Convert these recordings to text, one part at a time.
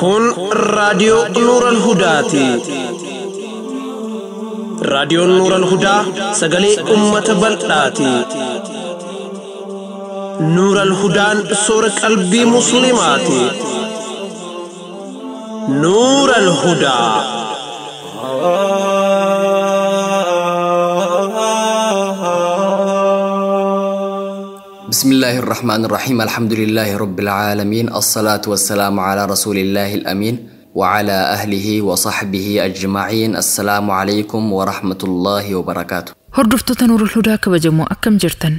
kun raadiyoo Nuural Hudaati. Raadiyoon Nuural Hudaa sagalee ummata bal'aati. Nuural Hudaan soora qalbii musliimaati. Nuural Hudaa. بسم الله الرحمن الرحيم الحمد لله رب العالمين الصلاة والسلام على رسول الله الأمين وعلى أهله وصحبه أجمعين السلام عليكم ورحمة الله وبركاته. هردفتو نور الهدى كبجمو أكم جرتن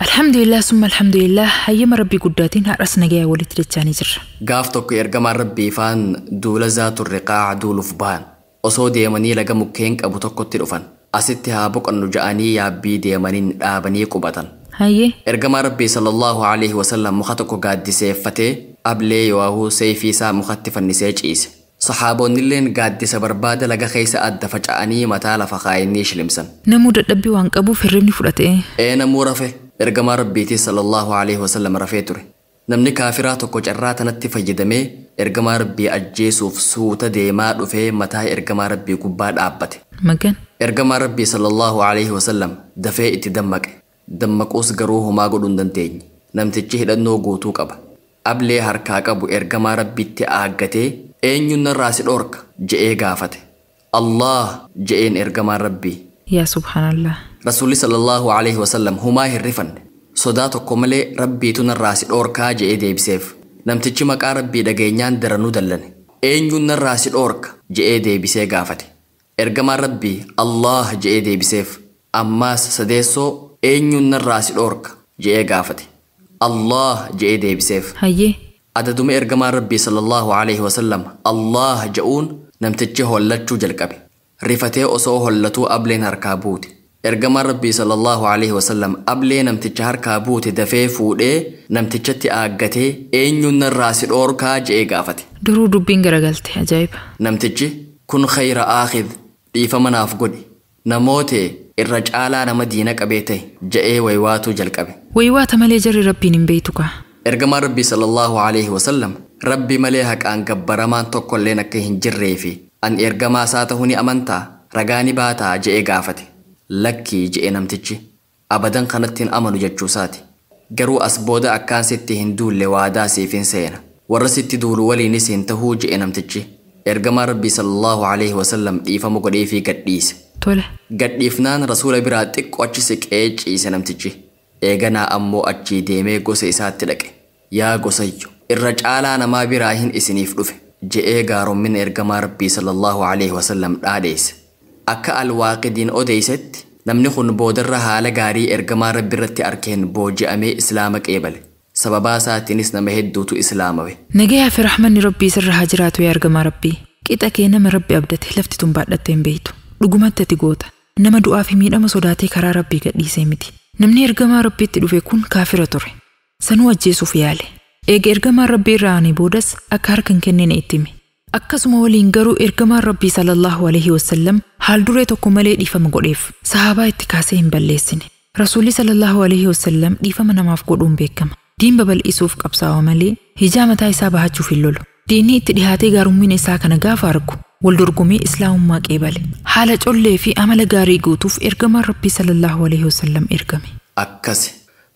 الحمد لله ثم الحمد لله هيما ربي قداتين هرسنا جاي ولت رجاني جر قافتك إرجما ربي فان دول ذات الرقاع دول فبان أصود يمني لقى مكينك أبو تقطر أفن أستها بق النجاني يا بي ديمانين آبني قبطن هاي إرجما ربي صلى الله عليه وسلم مخطك قاد سيفته أبلي وهو سيفي سا مختفا نسيج إيس صحابون اللين قاد سبرباد لقى خيس أد فجأني متال فخاينيش لمسن نمود الدبي وانك أبو في الرمني فرأته نمو رفه إرجما ربي صلى الله عليه وسلم رفيتره نمني كافراتك وجرات نتفجدمي إرجما ربي أجيسوف سوت ديما رفه متى إرجما ربي كباد أبته مكان إرجما ربي صلى الله عليه وسلم دفئ تدمك دمقوس قروه ما قدون دنتين نمتجه لأنه قوتوك أبا أبلي هركاك أبو إرقما ربي تآقته أين ينراس الأورك جئي قافته الله جئين إرقما ربي يا سبحان الله رسول صلى الله عليه وسلم هما هرفن صداتكم لي ربي تنراس الأوركا جئي دي بسيف نمتجه مكا ربي دقينيان درنو دلن أين ينراس الأورك جئي دي بسي قافته إرقما ربي الله جئي دي بسيف أماس سديسو eenyuun narraasi dhoorka je'ee gaafate Allah je'ee deebiseef hayyee adaduma ergamaa rabbii sallallahu alaihi wasallam Allah ja'uun namtichi hollachuu jalqabe rifatee osoo hollatuu ableen harkaa buute ergamaa rabbii sallallahu alaihi wasallam ablee namticha harkaa buute dafee fuudhee namtichatti aaggatee eenyuun narraasi dhoorkaa je'ee gaafate duruu dubbiin garagalte ajaa'iba namtichi kun khayra aakhidh dhiifama naaf godhi namootee irra caalaa nama diina qabeete ja'ee waywaatu jalqabe waywaata malee jarri rabbiin hin beeytuka ergamaa rabbii sallallahu alaihi wasallam rabbi malee haqaan gabbaramaan tokkolleen akka hin jirreefi an ergamaa isaa ta'uu ni amantaa ragaani baataa ja'ee gaafate lakkii ja'ee namtichi abadan kanattiin amanu jechuusaati garuu as booda akkaan sitti hin duulle waadaa siifin seena warra sitti duulu waliinis hin tahuu ja'ee namtichi ergamaa rabbii sallallahu alaihi wasallam dhiifama godheefii gadhiise tole gadhiifnaan rasuula biraa xiqqoo achi siqee ciise namtichi eeganaa ammoo achii deemee gosa isaatti dhaqe yaa gosayyo irra caalaa namaa biraa hin isiniif dhufe je'ee gaarommin ergamaa rabbii sallallahu alaihi wasallam dhaadheesse akka alwaaqidiin odeysetti namni kun boodarra haala gaarii ergamaa rabbi irratti arkeen booji'amee islaama qeebale sababaa isaatiinis nama hedduutu islaamawe nagayaa fi rahmanni rabbii sirra haa jiraatu yaa ergamaa rabbii qixa kee nama rabbi abdate lafti tun baadhattee hin beeytu dhugumatti ati goota nama du'aa fi miidhama sodaatee karaa rabbii gadhiisee miti namni ergamaa rabbiitti dhufe kun kaafira ture sanuu ajjeesuuf yaale eega ergamaa rabbii irraa ani boodas akka harka hin kennine itti hime akkasuma waliin garuu ergamaan rabbii sallallahu alaihi wasallam haal duree tokko malee dhiifama godheef sahaabaa itti kaasee hin balleessine rasuulli sallallahu alaihi wasallam dhiifama namaaf godhuun beekama diin babal'isuuf qabsaa'aa malee hijaa mataa isaa bahachuuf hin lolu diinni itti dhihaatee gaarummiin isaa kana gaafa argu waldorgomee islaamummaa qeebale haala collee fi amala gaarii guutuuf ergamaan rabbii sallallahu alaihi wasallam ergame akkasi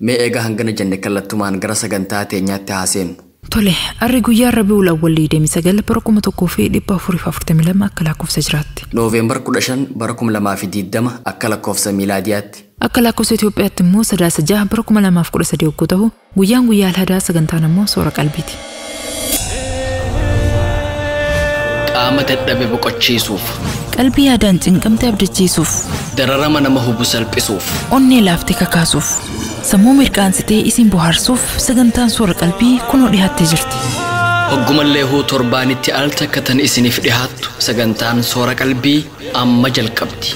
mee eega hangana jenne kallattumaan gara sagantaa teenyaatti haaseenu tole arri guyyaa rabiul awwal 1942 akka lakkoofsa jiraatti Nooveembar 15 bara 2020 akka lakkoofsa miilaadiyaatti akka lakkoofsa Itoophiyaatti immoo sadaasa 6 bara 2013 yoo ta'u guyyaan guyyaa alhadaa sagantaan immoo soora qalbiiti qaama dadhabe boqochiisuuf qalbii yaadaan cinqamte abdachiisuuf dararama nama hubu salphisuuf onnee laaftee kakaasuuf sammuu mirqaansitee isin bohaarsuuf sagantaan soora qalbii kunoo dhihaattee jirti hoggumallee huu torbaanitti al takkatan isiniif dhihaattu sagantaan soora qalbii amma jalqabdi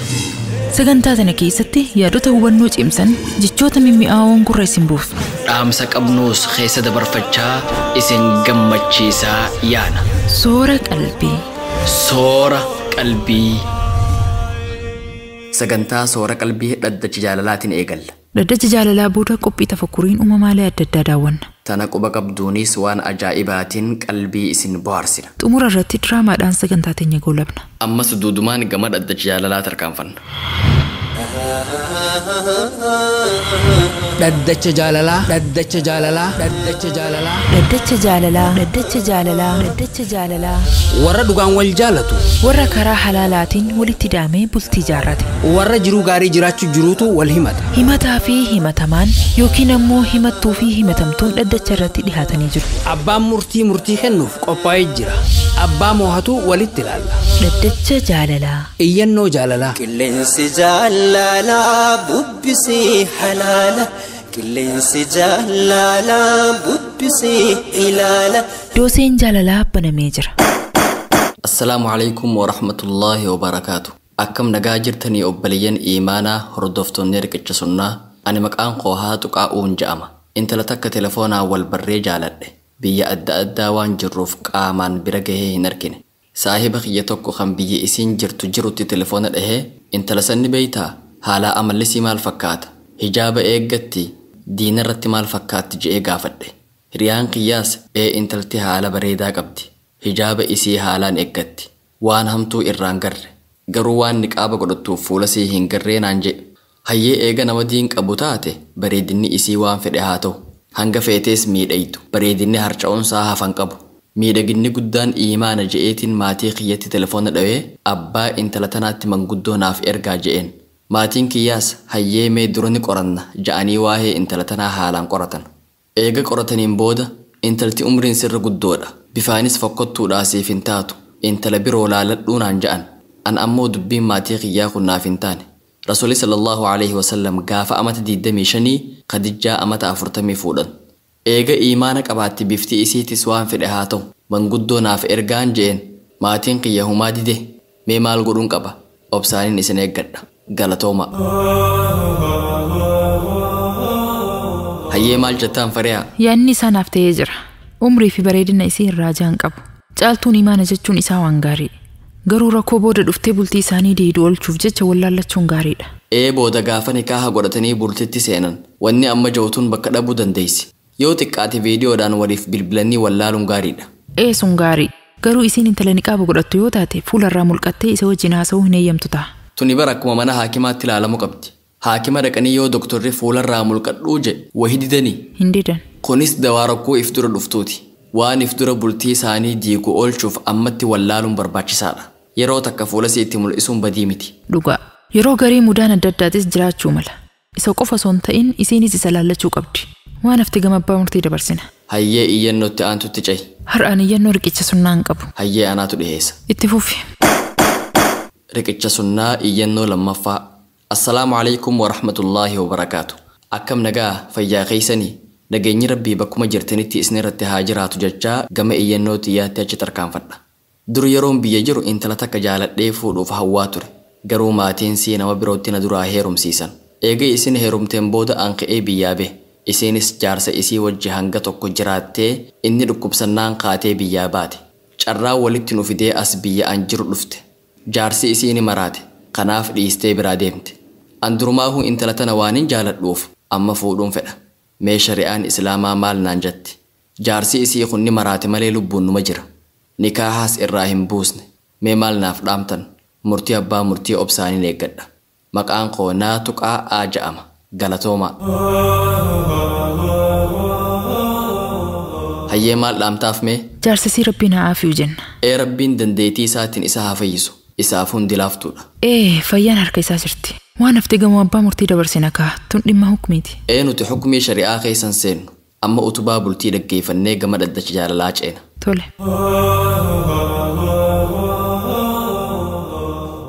sagantaa tana keessatti yaadota hubannoo cimsan jechoota mimmi'aawoon gurra isin buufna dhaamsa qabnuus keessa dabarfachaa isin gammachiisaa yaana soora qalbii sagantaa soora qalbii dhaddacha jaalalaatiin eegalla Dhaddacha jaalalaa booda qophii tafakkuriin uumamaalee adda addaa daawwanna. Tana quba qabduunis waan ajaa'ibaatiin qalbii isin bohaarsina. Xumura irratti diraamaadhaan sagantaa teenya goolabna. Ammas duudumaan gama dhaddacha jaalalaa tarkaanfanna. Dhaddacha jaalalaa, dhaddacha jaalalaa, dhaddacha jaalalaa, Dhaddacha jaalalaa, dhaddacha jaalalaa, dhaddacha jaalalaa. warra dhugaan wal jaalatu, Warra karaa halaalaatiin walitti hidhamee bultii jaarrate. warra jiruu gaarii jiraachuu jiruutu wal himata. Himataa fi himatamaan yookiin ammoo himattuu fi himatamtuun dhaddacha irratti dhihaatanii jiru. Abbaan murtii kennuuf qophaa'ee jira. Abbaa moohatu walitti ilaalla. Dhaddacha jaalalaa. Iyyannoo jaalalaa. Qilleensi jaalalaa bubbisii halaala. Qilleensi jaalalaa bubbisii ilaala. Dooseen jaalalaa banamee jira. Assalaamu alaykum wa rahmatullaahi wa barakaatu. Akkam nagaa jirtanii obboleeyyan iimaanaa hordoftoonni riqicha sunnaa. Ani maqaan koo haa Tuqaa'uun jedhama. Intala takka telefoonaa wal barree jaaladhe. Biyya adda addaa waan jirruuf qaamaan bira gahee hin argine. Saahiba kiyya tokko kan biyya isiin jirtu jirutti telefoona dhahee intala sanni beeytaa haala amallisii maal fakkaata? Hijaaba eeggatti diina irratti maal fakkaatti je'ee gaafadhe. Hiriyaan kiyyaas intalti haala bareedaa qabdi. Hijaaba isii haalaan eeggatti. Waan hamtuu irraan garre. Garuu waan niqaaba godhattuuf fuula sii hin garree naan jedhe. Hayyee eega nama diin qabu taate bareedinni isii waan fedhe haa ta'u. Hanga feetees miidhaytu. Bareedinni harca'uunsaa hafan qabu. Miidhaginni guddaan iimaana je'eetiin maatii kiyyatti telefoona dhawee abbaa intala tanaatti manguddoo naaf ergaa je'een. Maatiin kiyyaas hayyee mee dura ni qoranna ja'anii waa'ee intala tanaa haalaan qoratan. Eega qorataniin booda intalti umriin sirra guddoodha. Bifaanis fokkottuudhaa siif hin taatu. Intala biroo laaladhuu naan ja'an. An ammoo dubbiin maatii kiyyaa kun naaf hin taane. Rasuulli sallallahu alaihi wasallam gaafa amata 25 Khadijaa amata 40 fuudhan. Eega iimaana qabaatti bifti isiitis waan fedhe haa ta'u manguddoo naaf ergaan je'een maatiin kiyya humaa dide mee maal godhuun qaba obsaaniin isin eeggadha galatooma. Hayyee maal jettaan fariyaa? Yaadni isaa naaf ta'ee jira. Umrii fi bareedina isii irraa jaan qabu. Caaltuun iimaana jechuun isaa waan gaarii. Garuu rakkoo booda dhuftee bultii isaanii deebi'uu oolchuuf jecha wallaallachuun gaariidha. Booda gaafa nikaaha godhatanii bultitti seenan wanni amma jawtuun bakka dhabuu dandeessi. Yoo xiqqaate viidiyoodhaan waliif bilbilanii wallaaluun gaariidha. Sun gaarii. Garuu isiin intala niqaaba godhattu yoo taate fuularraa mulqattee isa wajjin haasa'uu hin eeyyamtu ta'a. Tuni bara akkuma mana haakimaatti ilaalamuu qabdi. Haakima dhaqanii yoo doktorri fuularraa mulqadhuu jedhe wahi didanii. Hin didan. Kunis dawaa rakkoo if dura dhuftuuti. Waan if dura bultii isaanii diiguu oolchuuf ammatti wallaaluun barbaachisaadha. Yeroo takka fuula siitti mul'isuun badii miti. Dhugaa. Yeroo garii mudaan adda addaatis jiraachuu mala. Isa qofa osoo hin ta'in isiinis isa laallachuu qabdi. Waan hafte gama abbaa murtii dabarsina. Hayyee iyyannootti aantutti cahi. Har'aan iyyannoo riqicha sunnaa hin qabu. Hayyee anaatu dhiheessa. Itti fufi. Riqicha sunnaa iyyannoo lammaffaa. Assalaamu alaykum wa rahmatullaahi wa barakaatu. Akkam nagaa fayyaa keeysanii nageenyi rabbii bakkuma jirtanitti isin irratti haa jiraatu jechaa gama iyyannoo xiyyaatti achi tarkaanfadha. Dur yeroon biyya jiru intala takka jaaladhee fuudhuuf hawwaa ture. Garuu maatiin sii nama birootti na duraa heerumsiisan. Eega isin heerumteen booda an ka'ee biyyaa bahe. Isinis jaarsa isii wajji hanga tokko jiraattee inni dhukkubsannaan kaatee biyyaa baate. Carraa walitti nu fidee as biyya an jiru dhufte. Jaarsi isii ni maraate. Kanaaf dhiistee biraa deemte. An durumaahuu intala tana waanin jaaladhuuf amma fuudhuun fedha. Mee shari'aan islaamaa maal naan jetti? Jaarsi isii kun ni maraate malee lubbuun numa jira. Nikaahaas irraa hin buusne. Mee maal naaf dhaamtan? Murtii abbaa murtii obsaaniin eeggadha. Maqaan koo naa Tuqaa'aa ja'ama. Galatooma. Hayyee maal dhaamtaaf mee? Jaarsisii rabbiin haa afiyu jenna. Rabbiin dandeetii isaatiin isa haa fayyisu. Isaaf hundi laaftuudha. Fayyaan harka isaa jirti. Waan hafte gamoo abbaa murtii dabarsina kaa tun dhimma hukmiiti. Nuti hukmii shari'aa keessan seennu. Amma utubaa bultii dhaggeeffannee gama dhaddacha jaalalaa ceena. Tole.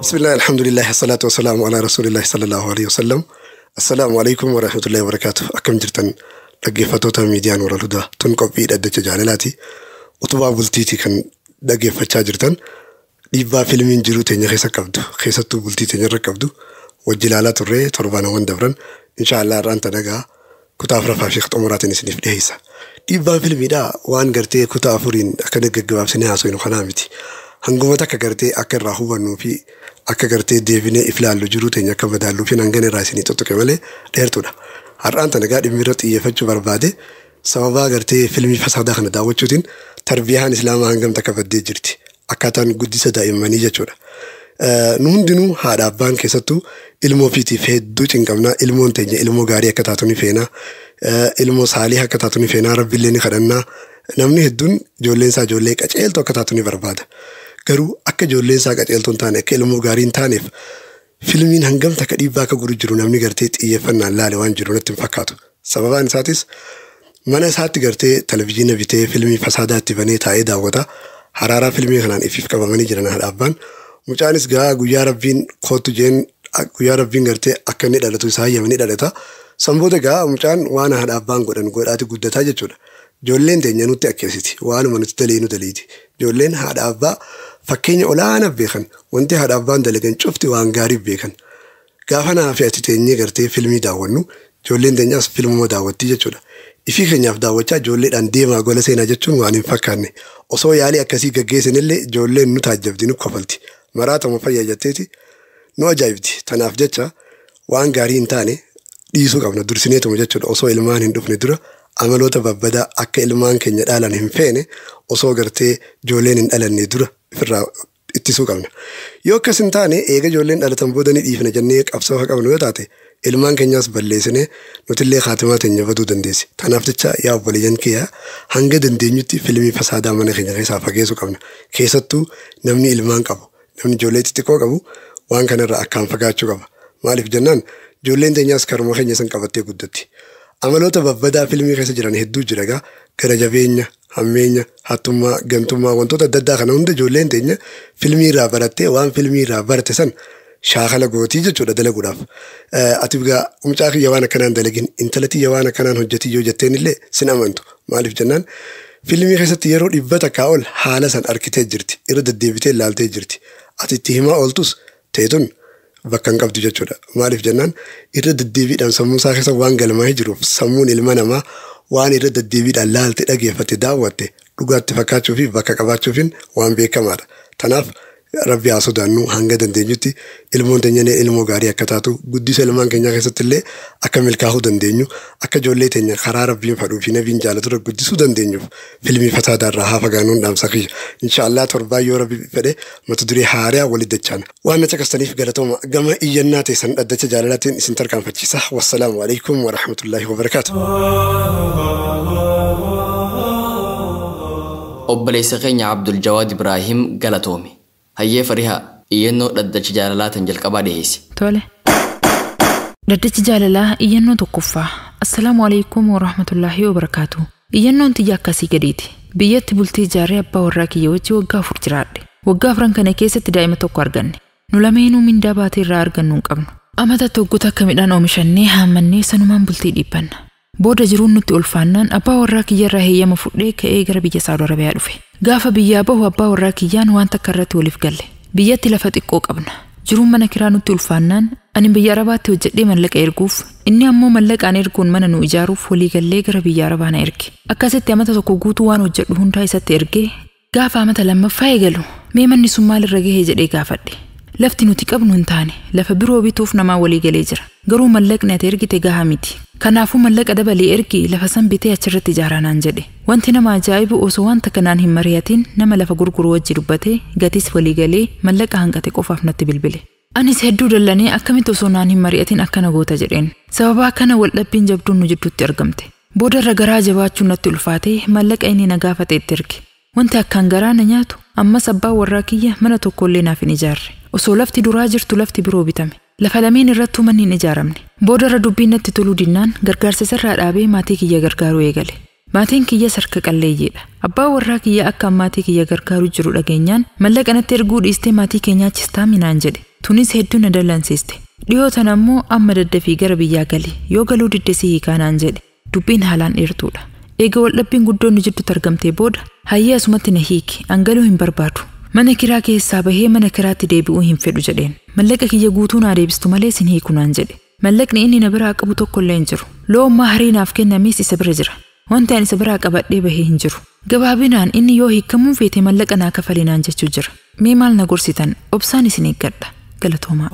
Bismillah, alhamdulillah, assalatu wassalamu ala rasulillah sallallahu alaihi wasallam. Assalamu alaikum wa rahmatullahi wa barakatuh. Akkam jirtan dhaggeeffattoota miidiyaan Nurul Hudaa tun qophii dhaddacha jaalalaati. Utubaa bultiiti kan dhaggeeffachaa jirtan. Dhiibbaa fiilmiin jiru teenya keessa qabdu. Keessattuu bultii teenya irra qabdu. Wajji ilaalaa turree torbaanawwan dabran. Inshaallah irraan tanagaa kutaa afuraffaa fi xumuraatiin isiniif dhiyeessa. Dhiibbaa fiilmiidhaa waan gartee kutaa afuriin akka gaggabaabsinee haasofnu kanaa miti. hanguma takka gartee akka irraa hubannuu fi akka gartee deebinee iflaallu jiruu teenya akka madaallu fi hangana irraa isinii tuttuqe malee dheertuudha. Har'aan tana gaa dhimmi irra xiyyeeffachuu barbaade sababa gartee filmii fasaadaa kana daawwachuutiin tarbiyaan islaamaa hangam takka baddee jirti. Akkaataan guddisa daa'immanii jechuudha. Nu hundinuu haadha abbaan keessattuu ilmoo ofiitiif hedduu cinqabnaa. Ilmoon teenya ilmoo gaarii akka taatu ni feena. Ilmoo saalii akka taatu ni feena. Rabbiillee ni kadhannaa. Namni hedduun ijoolleen isaa ijoollee qaceeltuu akka taatu ni barbaada. Garuu akka ijoolleen isaa qaceeltuu hin taane akka ilmoo gaarii hin taaneef filmiin hangam takka dhiibbaa akka godhu jiru namni gartee xiyyeeffannaan laale waan jiru natti hin fakkaatu. Sababaan isaatis mana isaatti gartee televizyiina bitee filmii fasaadaa itti banee taa'ee daawwata. Haraaraa filmii kanaan ifiif qabamanii jiran haadha abbaan. Mucaanis gaa guyyaa rabbiin kootu jeen guyyaa rabbiin gartee akka inni dhalatu isaa hayyamanii dhalata. Sanboota gaa mucaan waan haadha abbaan godhan godhaati guddataa jechuudha. Ijoolleen teenya nutti akkeessiti. Waanuma nuti dalee nu daleeti. Ijoolleen haadha abbaa fakkeenya olaanaaf beekan. Wanti haadha abbaan dalagan cufti waan gaariif beekan. Gaafa naa fi ati teenyee gartee filmii daawwannu ijoolleen teenyaas filmuma daawwattii jechuudha. Ifii keenyaaf daawwachaa ijoolleedhaan deemaa gola seenaa jechuun waan hin fakkaanne. Osoo yaalii akkasii gaggeessanillee ijoolleen nu taajjabdi nu kofalti. Maraatama fayyaa jetteeti nu ajaa'ibdi. Tanaaf jecha waan gaarii hin taane dhiisuu qabna dursineetuma jechuudha. Osoo ilmaan hin dhufne dura amaloota babbadaa akka ilmaan keenya dhaalan hin feene osoo gartee ijoolleen hin dhalanne dura ofirraa ittisuu qabna. Yoo akkas hin taane eega ijoolleen dhalatan booda ni dhiifna jennee qabsoo qabnu yoo taate ilmaan keenyaas balleessinee nutillee kaatimaa teenya baduu dandeessi. Tanaaf jecha yaa obboleeyyan kiyyaa hanga dandeenyutti filmii fasaadaa mana keenya keessaa fageessuu qabna. Keessattuu namni ilmaan qabu, namni ijoollee xixiqqoo qabu waan kanarraa akkaan fagaachuu qaba. Maaliif jennaan ijoolleen teenyaas karuma keenya san qabattee guddatti. Amaloota babbadaa filmii keessa jiran hedduu jira gaa gara jabeenya, hammeenya, hattummaa, gantummaa wantoota adda addaa kana hunda ijoolleen teenya filmii irraa barattee waan filmii irraa barate san shaakala gootii jechuudha dalaguudhaaf. Ati gaa mucaa kiyya waan akkanaan dalagin intala tiyya waan akkanaan hojjetii yoo jetteen illee sin amantu. Maaliif jennaan filmii keessatti yeroo dhibba takkaa ol haala san arkitee jirti. Irra deddeebitee ilaaltee jirti. Ati itti himaa ooltus teetun bakka hin qabdu jechuudha. Maaliif jennaan irra deddeebiidhaan sammuu isaa keessa waan galmaa'ee jiruuf sammuun ilma namaa waan irra deddeebiidhaan laalte dhageeffatte daawwatte dhugaatti fakkaachuu fi bakka qabaachuufin waan beekamaadha. Tanaaf Rabbi haa sodaannu hanga dandeenyutti ilmoon teenya ilmoo gaarii akka taatu guddisa ilmaan keenyaa keessatti illee akka milkaa'uu dandeenyu akka ijoollee teenya karaa Rabbiin fadhuu fi nabiin jaalatu guddisuu dandeenyuuf filmii fasaadaarraa haa fagaanuun dhaamsa kiyya. Inshaallah torbaa yoo Rabbi fedhe mata duree haaraa walitti dachaana. Waan na caqastaniif galatooma gama iyyannaa teessan dhaddacha jaalalaatiin isin tarkaanfachiisa. Wassalaamu alaikum wa rahmatullahi wa barakaatu. Obboleessa keenya Abdul Jawaad Ibrahim galatoome. Hayyee Farihaa iyyannoo dhaddacha jaalalaatiin jalqabaa dhiheessi. Tole. Dhaddachi jaalalaa iyyannoo tokkoffaa. Assalaamu alaikum wa rahmatullahi wa barakaatu. Iyyannoon tiyya akkasii gadiiti. Biyyatti bultii ijaarree abbaa warraa kiyya wajji waggaa 4 jiraadhe. Waggaa 4 kana keessatti daa'ima tokko arganne. Nu lameenuu mindaa baatee irraa argannu hin qabnu. Amata tokkotti akka midhaan oomishannee haammannee sanumaan bultii dhiphanna. Booda jiruun nutti ulfaannaan abbaa warraa kiyya irraa heeyyama fudhee ka'ee gara biyya Saawud Arabiyaa dhufe. Gaafa biyyaa bahu abbaa warraa kiyyaan waan takka irratti waliif galle. Biyyatti lafa xiqqoo qabna. Jiruun mana kiraa nutti ulfaannaan ani biyya Arabaatti hojjedhee mallaqa erguuf inni ammoo mallaqaan erguun mana nu ijaaruuf walii gallee gara biyya Arabaa na erge. Akkasitti amata tokko guutuu waan hojjedhu hundaa isatti ergee gaafa amata lammaffaa eegalu mee manni sun maalirra gahee jedhee gaafadhe. Lafti nuti qabnu hin taane lafa biroo bituuf namaa walii galee jira. Garuu mallaqni ati ergite gahaa miti. Kanaafuu mallaqa dabalee ergi lafa san bitee achirratti ijaaranaan jedhe. Wanti nama ajaa'ibu osoo wanta kanaan hin mari'atin nama lafa gurguru wajji dubbatee gatis walii galee mallaqa hanqate qofaaf natti bilbile. Anis hedduu dallanee akkamitti osoo naan hin mari'atin akkana goota jedheen. Sababa kana waldhabbiin jabduun nu jidduutti argamte. Booda irra garaa jabaachuun natti ulfaatee mallaqa inni na gaafate itti erge. Wanti akkaan garaa na nyaatu ammas abbaa warraa kiyya mana tokkollee naaf hin ijaarre. Osoo lafti duraa jirtu lafti biroo bitame. Lafa lameen irrattuu manni hin ijaaramne. Booda irra dubbiin natti toluu dinnaan gargaarsa sirraa dhaabee maatii kiyya gargaaruu eegale. Maatiin kiyya sarka qalleeyyiidha. Abbaa warraa kiyya akka maatii kiyya gargaaruu jiru dhageenyaan mallaqa natti erguu dhiistee maatii keenyaa chistaa minaan jedhe. Tunis hedduu na dallansiiste. Dhiyootan ammoo amma daddafii gara biyyaa gali. Yoo galuu diddesii hiikaanaan jedhe. Dubbiin haalaan dheertuudha. Eega waldhabbiin guddoon nu jidduutti argamtee booda hayyee asumatti na hiiki angaluu hin barbaadu. Mana kiraa keessaa bahee mana kiraatti deebi'uu hin fedhu jedheen. Mallaqa kiyya guutuu naa deebistu malee sin hiiku naan jedhe. Mallaqni inni na biraa qabu tokkollee hin jiru. Loommaa harii naaf kennamees isa bira jira. Wanti ani isa biraa qabadhee bahee hin jiru. Gabaabinaan inni yoo hiikamuu feete mallaqa naa kafali naan jechuu jira. Mee maal na gorsitan obsaan isin eeggadha. Galatoomaa.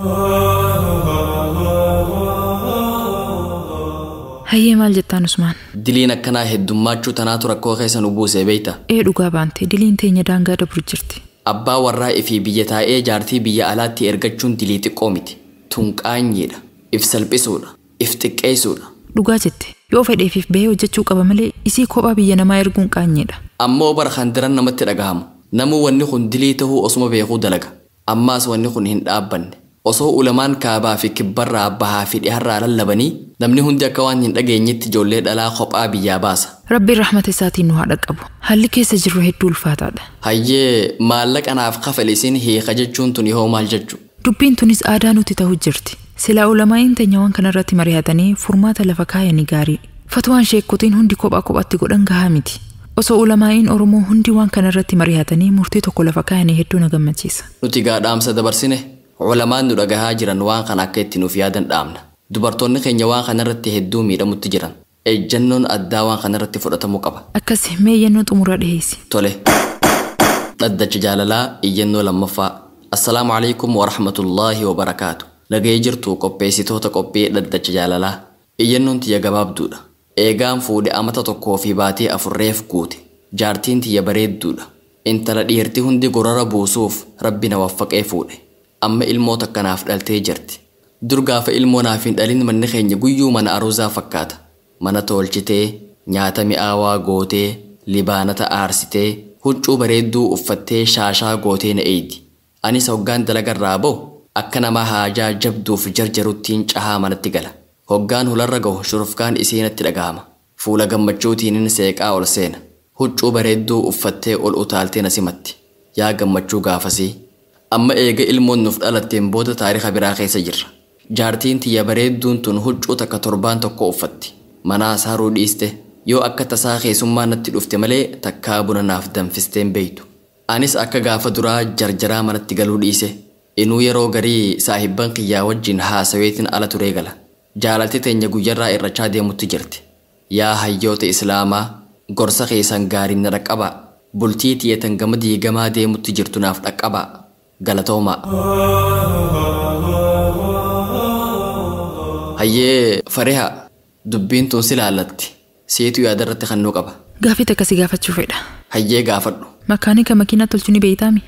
Hayyee maal jettaan Usmaan? Diliin akkanaa heddummaachuu tanaatu rakkoo keessa nu buusee beeyta. Dhugaa baante diliin teenya daangaa dabru jirti. Abbaa warraa ifii biyya taa'ee jaartii biyya alaatti ergachuun dilii xiqqoo miti. Tunqaanyiidha. If salphisuudha. If xiqqeessuudha. Dhugaa jette yoo fedheefiif bahee hojjechuu qaba malee isii kophaa biyya namaa erguun qaanyiidha. Ammoo bara handiran namatti dhagahama. Namuu wanni kun dilii tahuu osuma beekuu dalaga. Ammaas wanni kun hin dhaabbanne. Osoo ulamaan kaabaa fi kibbarraa bahaa fi dhiharraa lallabanii namni hundi akka waan hin dhageenyetti ijoollee dhalaa kophaa biyyaa baasa. Rabbiin rahmata isaatiin nu haa dhaqqabu. Haalli keessa jirru hedduu ulfaataadha. Hayyee maallaqa naaf kafalisiin hiika jechuun tun yoo maal jechu? Dubbiin tunis aadaa nuti ta'uu jirti. Silaa ulamaa'in teenya waan kanarratti mari'atanii furmaata lafa kaayanii gaarii. Fatwaan sheekotiin hundi kophaa kophaatti godhan gahaa miti. Osoo ulamaa'in Oromoo hundi waan kanarratti mari'atanii murtii tokko lafa kaayanii hedduu na gammachiisa. Nuti gaadhaamsa dabarsine ulamaan nu dhagahaa jiran waan kana akka itti nuuf yaadan dhaamna. Dubartoonni keenya waan kanarratti hedduu miidhamutti jiran. Ejjannoon addaa waan kanarratti fudhatamuu qaba. Akkasi mee iyyannoo xumuraa dhiheessi. Tole. Dhaddacha jaalalaa iyyannoo lammaffaa. Assalaamu alaikum wa rahmatullaahi wa barakaatu. Nagahee jirtu qopheessitoota qophii dhaddacha jaalalaa. Iyyannoon tiyya gabaabduudha. Eegaan fuudhe amata tokkoo fi baatee afurreef guute. Jaartiin tiyya bareedduudha. Intala dhiirti hundi gorora buusuuf rabbi na waffaqee fuudhe. Amma ilmoo takkanaaf dhaltee jirti. Dur gaafa ilmoo naaf hin dhalin manni keenya guyyuu mana aruuzaa fakkaata. Mana tolchitee, nyaata mi'aawaa gootee, libaanata aarsitee, huccuu bareedduu uffattee shaashaa gootee na eeydi. Anis hoggaan dalagarraa ba'u akka nama haajaa jabduuf jarjaruttiin cahaa manatti gala. Hoggaan hularra gahu shurufkaan isiinatti dhagahama. Fuula gammachuutiinin seeqaa ol seena. Huccuu bareedduu uffattee ol utaaltee na simatti. Yaa gammachuu gaafasii. Amma eega ilmoon nuuf dhalatteen booda taariika biraa keessa jirra. Jaartiin tiyya bareedduun tun huccuu takka torbaan tokko uffatti. Manaa saaruu dhiiste. Yoo akka tasaa keessummaa natti dhufte malee takkaa buna naaf danfisteen beeytu. Anis akka gaafa duraa jarjaraa manatti galuu dhiise. Inuu yeroo garii saahibban kiyyaa wajjin haasaweetiin ala turee gala. Jaalalti teenya guyyarraa irrachaa deemutti jirti. Yaa hayyoota Islaamaa gorsa keessan gaariin na dhaqqabaa. Bultii tiyyatan gama diigamaa deemutti jirtu naaf dhaqqabaa. Galatoomaa. Hayyee Farihaa dubbiin tun si laallatti. Seetu yaadarratti kannuu qaba. Gaafii akkasii gaafachuu fedha. Hayyee gaafadhu. Makaanika makiinaa tolchuu ni beeytaami?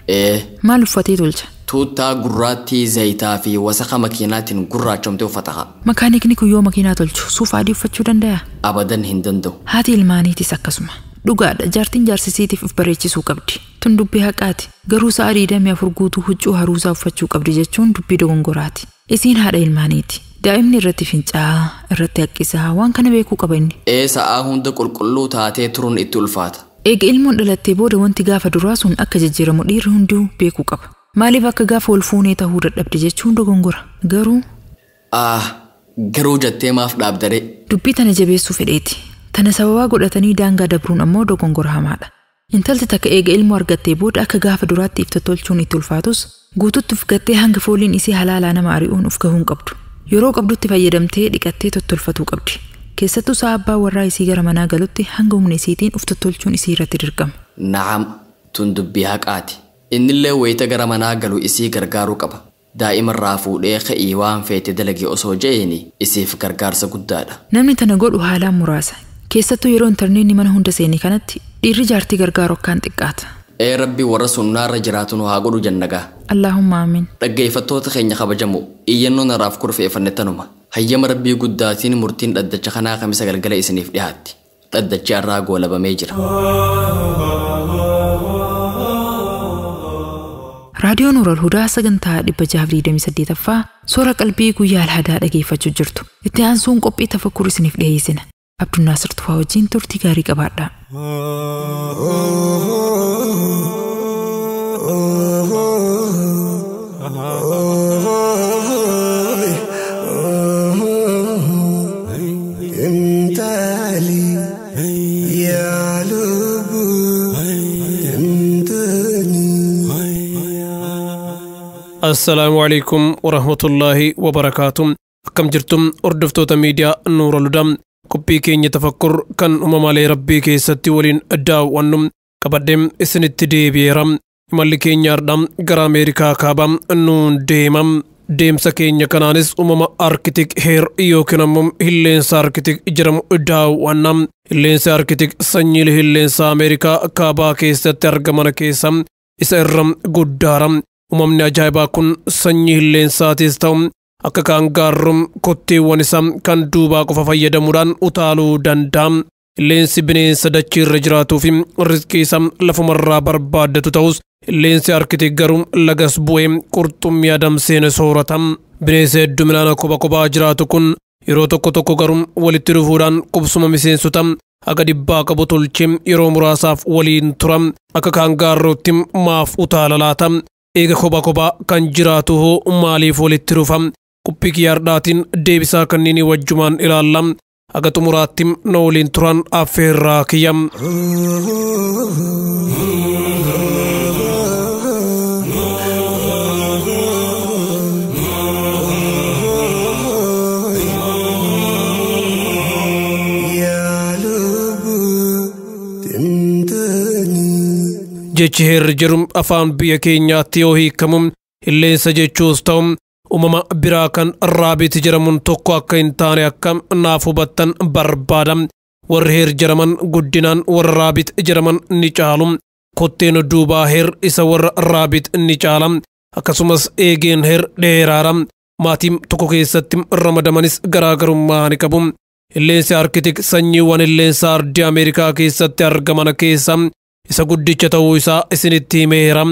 Maal uffatee tolcha? Tuuttaa gurraattii zayitaa fi wasaqa makiinaatiin gurraachomtee uffata. Makaanikni kun yoo makiinaa tolchu suuf adii uffachuu danda'a? Abadan hin danda'u. Haati ilmaaniitis akkasuma. Dhugaadha jaartiin jaarsisiitiif of bareechisuu qabdi. Tun dubbii haqaati. Garuu sa'a 24 guutuu huccuu haruusaa uffachuu qabdi jechuun dubbii dogongoraati. Isiin haadha ilmaaniiti. Daa'imni irratti fincaa'aa, irratti haqqisaa waan kana beekuu qaba inni. Sa'aa hunda qulqulluu taatee turuun itti ulfaata. Eega ilmoon dhalattee booda wanti gaafa duraa sun akka jijjiiramu dhiirri hunduu beekuu qaba. Maaliif akka gaafa wal fuunee tahuu dadhabde jechuun dogongora. Garuu jettee maaf dhaabdare? Dubbii tana jabeessuu fedheeti. Tana sababaa godhatanii daangaa dabruun ammoo dogongora hamaadha. Intalti takka eega ilmoo argattee booda akka gaafa duraatti ifta tolchuun itti ulfaatus guututti ufgattee hanga fooliin isii halaalaa nama ari'uun uf gahuun qabdu. Yeroo qabdutti fayyadamtee dhiqattee tottolfatuu qabdi. Keessattuu sa'a abbaa warraa isii gara manaa galutti hanga humna isiitiin uf tottolchuun isii irratti dirqama. Naam, tun dubbii haqaati. Innillee wayita gara manaa galu isii gargaaruu qaba. Daa'imarraa fuudhee ka'ii waan feete dalagee osoo je'eeni isiif gargaarsa guddaadha. Namni tana godhu haalaan muraasa. Keessattuu yeroo intarneetni mana hunda seeni kanatti dhiirri jaartii gargaaru akkaan xiqqaata. Rabbi warra sunnaarra jiraatu nu haa godhu jannagaa. Allaahumma amiin. Dhaggeeffattoota keenya kabajamu iyyannoo naraaf kurfeeffanne tanuma. Hayyama Rabbii guddaatiin murtiin dhaddacha kanaa kamisa galgala isiniif dhiyaatti. Dhaddachi irraa goolabamee jira. Raadiyoon Nuurul Hudaa sagantaa 628ffaa soora qalbii guyyaa alhadaa dhageeffachuu jirtu. Itti aansuun qophii tafakkur isiniif dhiyeessina. Abdunnaasir Tufaa wajjin turtii gaarii qabaadhaa. السلام عليكم ورحمة الله وبركاته. كم جرتم أردفتوتا ميديا نور الهدى كوبي كين يتفكر كان أمام علي ربي كي ستي ولين أداو ونم كبدم إسن التدي بيرم imalli keenyaadhaan gara Ameerikaa kaabaa nuun deemam. Deemsa keenya kanaanis uumama Arkitik Heer yookiin ammoo hilleensa Arkitik jedhamu daawwannam. Hilleensi Arkitik sanyiilee hilleensa Ameerikaa kaabaa keessatti argaman keessa isa irra guddaaram. Uumamni ajaa'ibaa kun sanyii hilleensaatis ta'u akka kaangaarrum kotteewwan isaa kan duubaa qofa fayyadamuudhaan utaaluu danda'a. Hilleensi bineensa dachii irra jiraatuu fi rizqii isaa lafumarraa barbaaddatu ta'us Hilleensi Arkitik garuu lagas bu'ee qurxummii adamseen sooratam. Bineensa hedduminaan kophaa jiraatu kun yeroo tokko garuu walitti dhufuudhaan qubsuma miseensota haga 100 qabu tolchee yeroo muraasaaf waliin turam. Akka kaangaarrootti maaf utaala laata? Eega kophaa kan jiraatu hoo maaliif walitti dhufa? Qophii kiyyaardhaatiin deebisaa kanneen wajjumaan ilaalla. Haga xumuraatti na waliin turan affeerraa kiyyam. Jechi heerri jedhu afaan biyya keenyaatti yoo hiikamu hilleensa jechuus ta'u uumama biraa kan raabit jedhamuun tokko akka hin taane akka naaf hubattan barbaada. Warri heer jedhaman guddinaan warra raabit jedhaman ni caalu. Kotteen duubaa heer isa warra raabit ni caala. Akkasumas eegeen heer dheeraadha. Maatiin tokko keessatti ramadamanis garaagarummaa ni qabu. Hilleensi Arkitik sanyiiwwan hilleensa ardii Ameerikaa keessatti argaman keessa isa guddicha ta'uu isaa isinitti himeera.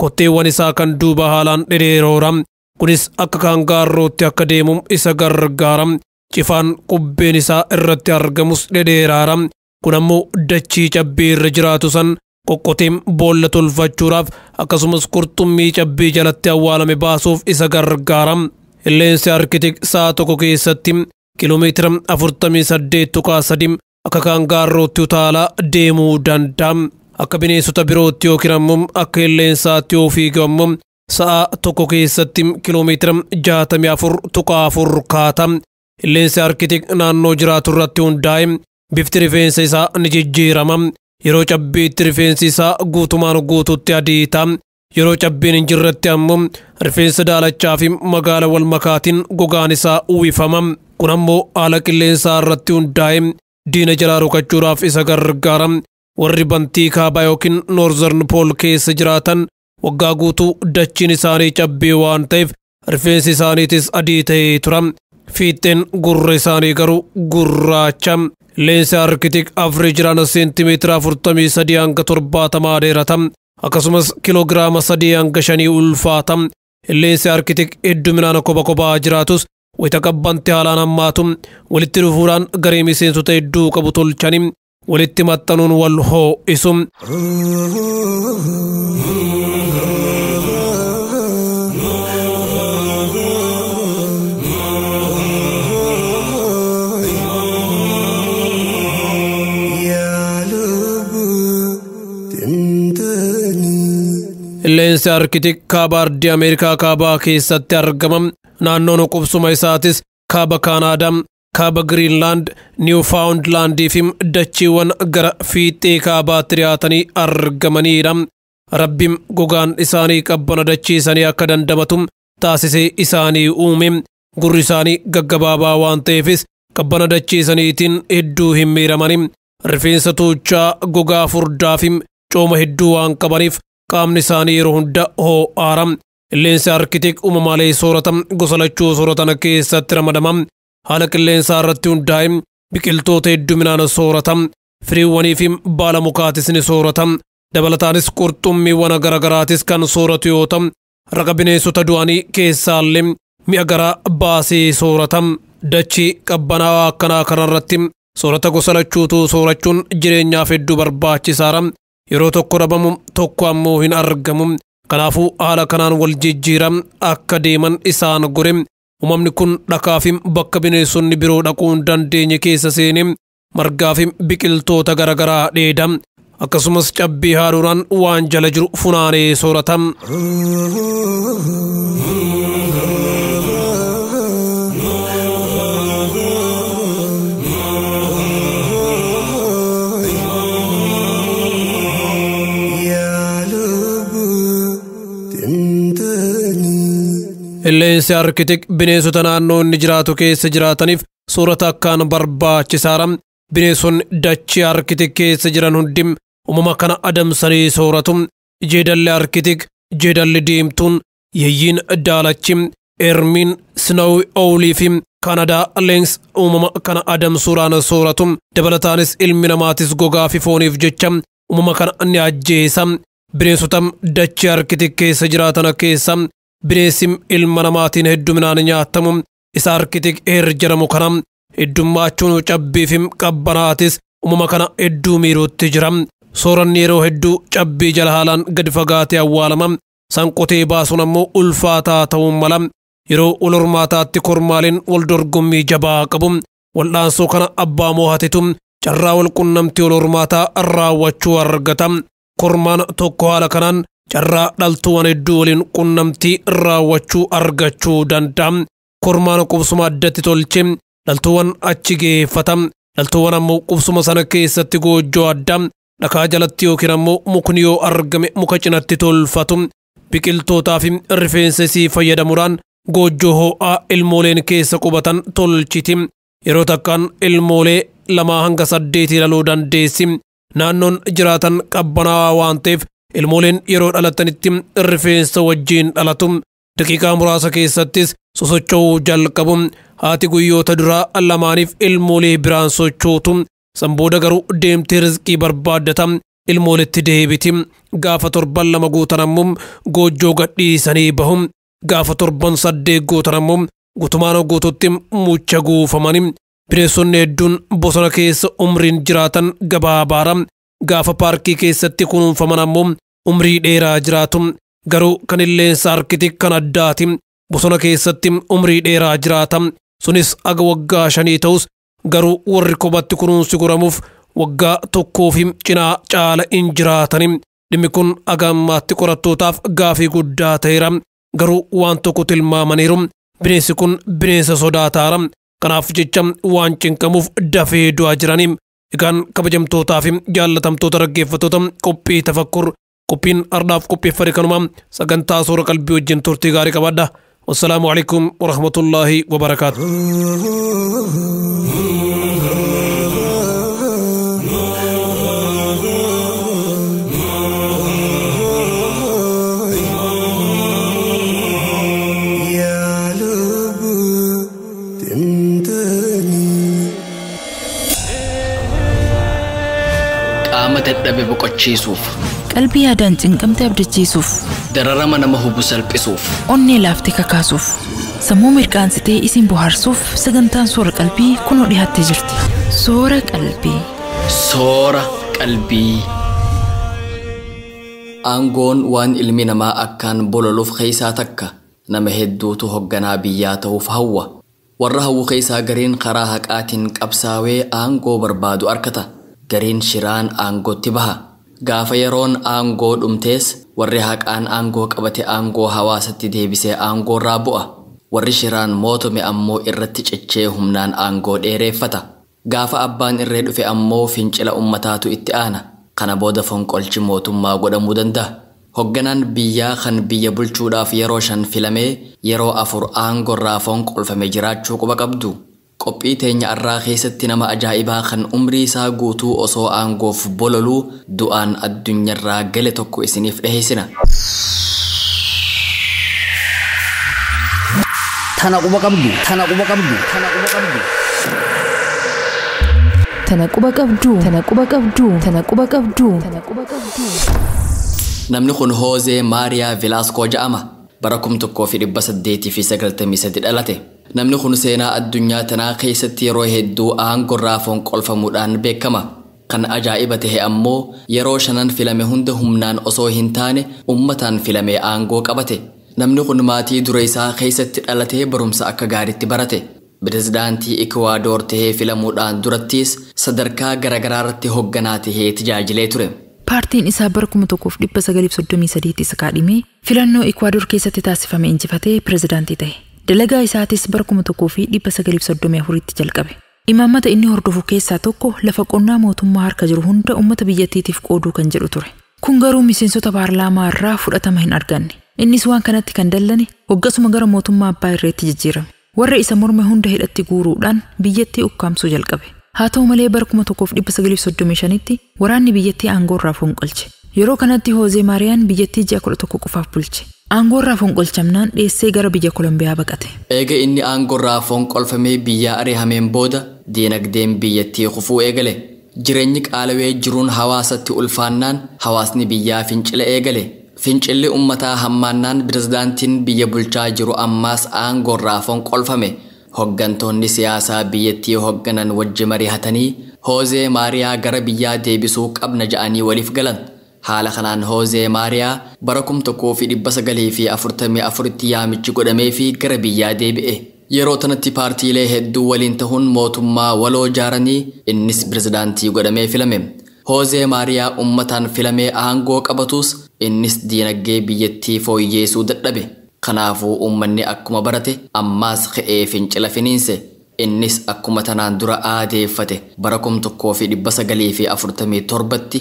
Kotteewwan isaa kan duuba haalaan dhedheeroodha. Kunis akka kaangaarrootti akka deemu isa gargaara. Cifaan qubbeen isaa irratti argamus dhedheeraadha. Kun ammoo dachii cabbii irra jiraatu san qoqqoteen boolla tolfachuudhaaf akkasumas qurxummii cabbii jalatti awwaalame baasuuf isa gargaara. Hilleensi Arkitik sa'a tokko keessatti kiiloomeetira 48.3 akka kaangaarrootti utaalaa deemuu danda'a. Akka bineensota birootti yookiin ammoo akka hilleensaatti yoo fiigu ammoo sa'a tokko keessatti kiiloomeetira 64.4 kaata. Hilleensi Arkitik naannoo jiraatu irratti hundaa'e bifti rifeensa isaa ni jijjiirama. Yeroo cabbiitti rifeensi isaa guutumaan guututti adii ta'a. Yeroo cabbiin hin jirretti ammoo rifeensa daalachaa fi magaala wal makaatiin gogaan isaa uwwifama. Kun ammoo haala qilleensaa irratti hundaa'e diina jalaa rukachuudhaaf isa gargaara. Warri bantii kaabaa yookiin Noorዘርን Pool keessa jiraatan waggaa guutuu dachiin isaanii cabbii waan ta'eef rifeensi isaaniitis adii ta'ee tura. Fiixeen gurra isaanii garuu gurraacha. Hilleensi Arkitik averejiraan seentimeetira 43 hanga 70 dheerata. Akkasumas kiloogiraama 3 hanga 5 ulfaata. Hilleensi Arkitik hedduminaan kophaa jiraatus wayita qabbanti haalaan hammaatu walitti dhufuudhaan garee miseensota hedduu qabu tolchanii walitti maxxanuun wal ho'isu. Hilleensi Arkitik kaaba ardii Ameerikaa kaabaa keessatti argama. Naannoon qubsuma isaatis kaaba Kaanaadaa, kaaba Greenland, Newfoundland fi dachiiwwan gara fiixee kaabaatti dhiyaatanii argamanidha. Rabbiin gogaan isaanii qabbana dachiisanii akka dandamatu taasisee isaanii uume. Gurri isaanii gaggabaabaa waan ta'eefis qabbana dachiisaniitiin hedduu hin miidhamani. Rifeensa tuuchaa gogaa furdaa fi cooma hedduu waan qabaniif qaamni isaanii yeroo hunda ho'aara. Hilleensi Arkitik uumamaalee soorata gosa lachuu sooratan keessatti ramadama. Haala qilleensaa irratti hundaa'e biqiltoota hedduminaan soorata. Firiiwwanii fi baala mukaatis ni soorata. Dabalataanis qurxummiiwwan garaagaraatis kan sooratu yoo ta'u, raqa bineensota du'anii keessaallee mi'a garaa baasee soorata. Dachii qabbanaawaa akkanaa kanarratti soorata gosa lachuutu soorachuun jireenyaaf hedduu barbaachisaadha. Yeroo tokko dhabamu tokko ammoo hin argamu. Kanaafuu haala kanaan wal jijjiiran akka deeman isaan gore. Uumamni kun dhakaa fi bakka bineensonni biroo dhaquu hin dandeenye keessa seenee margaa fi biqiltoota garaagaraa dheeda. Akkasumas cabbii haaduudhaan waan jala jiru funaanee soorata. Illeensi arkitik bineensota naannoo inni jiraatu keessa jiraataniif soorata akkaan barbaachisaadha. Bineensonni dachee arkitik keessa jiran hundi uumama kana adamsanii sooratu. Jeedalli arkitik, jeedalli diimtuun, yeeyyiin daalachi, ermiin, snowy owlii fi Kanadaa leensi uumama kana adamsuudhaan sooratu. Dabalataanis ilmi namaatis gogaa fi fooniif jecha uumama kana ni ajjeesa. Bineensota dachee arkitik keessa jiraatan keessa bineensi ilma namaatiin hedduminaan nyaatamu. Isa arkitik jedhamu kana heddummachuun cabbii fi qabbanaatis uumama kana hedduu miidhuutti jira. Sooranni yeroo hedduu cabbii jala haalaan gadi fagaatee awwaalama. Sanqotee baasuun ammoo ulfaataa ta'uu mala. Yeroo wal hormaataatti kormaaliin wal dorgommii jabaa qabu. Waldhaansoo kana abbaa moohatitu carraa wal qunnamtii wal hormaataa raawwachuu argata. Kormaan tokko haala kanaan carraa dhaltuuwwan hedduu waliin qunnamtii raawwachuu argachuu danda'a. Kormaan qubsuma addatti tolche dhaltuuwwan achi geeffata. Dhaltuuwwan ammoo qubsuma sana keessatti goojjoo adda dhakaa jalatti yookiin ammoo mukni yoo argame muka cinatti tolfatu. Biqiltootaa fi rifeensa isii fayyadamuudhaan goojjoo ho'aa ilmooleen keessa qubatan tolchiti. Yeroo takkaan ilmoolee 2 hanga 8 ilaaluu dandeessi. Naannoon jiraatan qabbanaawaa waan ta'eef ilmooleen yeroo dhalatanitti rifeensa wajjiin dhalatu. Daqiiqaa muraasa keessattis sosocho'uu jalqabu. Haati guyyoota duraa lamaaniif ilmoolee biraan sochootu. Sanbooda garuu deemtee rizqii barbaaddata. Ilmooletti deebiti. Gaafa 7 2 guutan ammoo goojjoo gadhiisanii bahu. Gaafa 7 8 guutan ammoo gutumaan guututti mucha guufamani. Bineensonni hedduun bosona keessa umriin jiraatan gabaabaadha. Gaafa paarkii keessatti kunuunfaman ammoo umrii dheeraa jiraatu. Garuu kan illeensa arkitik kan addaati. Bosona keessatti umrii dheeraa jiraata. Sunis aga waggaa 5 ta'us garuu warri kophatti kunuunsi godhamuuf waggaa 1 fi cinaa caala hin jiraatani. Dhimmi kun aga ammaatti qorattootaaf gaafii guddaa ta'eera. Garuu waan tokko tilmaamaniiru. Bineensi kun bineensa sodaataadha. Kanaaf jecha waan cinqamuuf dafee du'aa jirani. Egaan kabajamtootaa fi jaallatamtoota dhaggeeffattoota qophii tafakkur qophiin ardaaf qopheeffate kanuma sagantaa soora qalbii wajjin turtii gaarii qabaadha. Wassalaamu alaikum warahmatullaahi wabarakaatu. dadhabe boqochiisuuf qalbii yaadaan cinqamte abdachiisuuf dararama nama hubu salphisuuf onnee laaftee kakaasuuf sammuu mirqaansitee isin bohaarsuuf sagantaan soora qalbii kunoo dhiyaattee jirti. Soora qalbii. Soora qalbii. Aangoon waan ilmi namaa akkaan bololuuf keessaa takka nama hedduutu hogganaa biyyaa ta'uuf hawwa. Warra hawwu keessaa gariin karaa haqaatiin qabsaawee aangoo barbaadu arkata. Gariin shiraan aangootti baha. Gaafa yeroon aangoo dhumtees warri haqaan aangoo qabate aangoo hawaasatti deebisee aangoo irraa bu'a. Warri shiraan mootome ammoo irratti cichee humnaan aangoo dheereeffata. Gaafa abbaan irree dhufe ammoo fincila ummataatu itti aana. Kana booda fonqolchi mootummaa godhamuu danda'a. Hogganaan biyyaa kan biyya bulchuudhaaf yeroo 5 filamee yeroo 4 aangoo irraa fonqolfame jiraachuu quba qabdu. Qophii teenya irraa keessatti nama ajaa'ibaa kan umrii isaa guutuu osoo aangoof bololuu du'aan addunyaarraa gale tokko isiniif dhiheessina. Tana quba qabdu, tana quba qabdu, tana quba qabdu. Tana quba qabdu, tana quba qabdu, tana quba qabdu, tana quba qabdu. Namni kun Hoozee Maariyaa Vilaaskoo jedhama. Bara 1893 dhalate. Namni kun seenaa addunyaa tanaa keessatti yeroo hedduu aangoo irraa fonqolfamuudhaan beekama. Kan ajaa'iba ta'e ammoo yeroo 5 filame hunda humnaan osoo hin taane ummataan filamee aangoo qabate. Namni kun maatii dura isaa keessatti dhalatee barumsa akka gaariitti barate. Pirezidaantii Ikwaador ta'ee filamuudhaan durattis sadarkaa garaagaraatti hogganaa ta'ee tajaajilee ture. Paartiin isaa bara 1933 isa kaadhimee filannoo Ikwaador keessatti taasifame injifatee pirezidaantii ta'e. Dalagaa isaatis bara 1934tti jalqabe. Imaammata inni hordofu keessaa tokko lafa qonnaa mootummaa harka jiru hunda uummata biyyattiitiif qooduu kan jedhu ture. Kun garuu miseensota paarlaamaa irraa fudhatama hin arganne. Innis waan kanatti kan dallane hoggasuma gara mootummaa abbaa irreetti jijjiirame. Warra isa morme hunda hidhatti guuruudhaan biyyattii ukkaamsuu jalqabe. Haa ta'u malee bara 1935tti waraanni biyyattii aangoo irraa fonqolche. Yeroo kanatti Hoozee Maariyaan biyyattii ji'a 11 qofaaf bulche. Aangoo irraa fonqolchamnaan dheessee gara biyya Kolombiyaa baqate. Eega inni aangoo irraa fonqolfamee biyya ari'ameen booda diinagdeen biyyattii kufuu eegale. Jireenyi qaalawee jiruun hawaasatti ulfaannaan hawaasni biyyaa fincila eegale. Fincilli ummataa hammaannaan pirezidaantiin biyya bulchaa jiru ammaas aangoo irraa fonqolfame. Hoggantoonni siyaasaa biyyattii hogganan wajji mari'atanii Hoozee Maariyaa gara biyyaa deebisuu qabna ja'anii waliif galan. Haala kanaan Hoozee Maariyaa bara 1944tti yaamichi godhamee fi gara biyyaa deebi'e. Yeroo tanatti paartiilee hedduu waliin ta'uun mootummaa waloo ijaaranii innis pirezidaantii godhamee filame. Hoozee Maariyaa ummataan filamee aangoo qabatus innis diinagdee biyyattii fooyyeessuu dadhabe. Kanaafuu ummanni akkuma barate ammaas ka'ee fincila finiinse. Innis akkuma tanaan dura aadeeffate bara 1947tti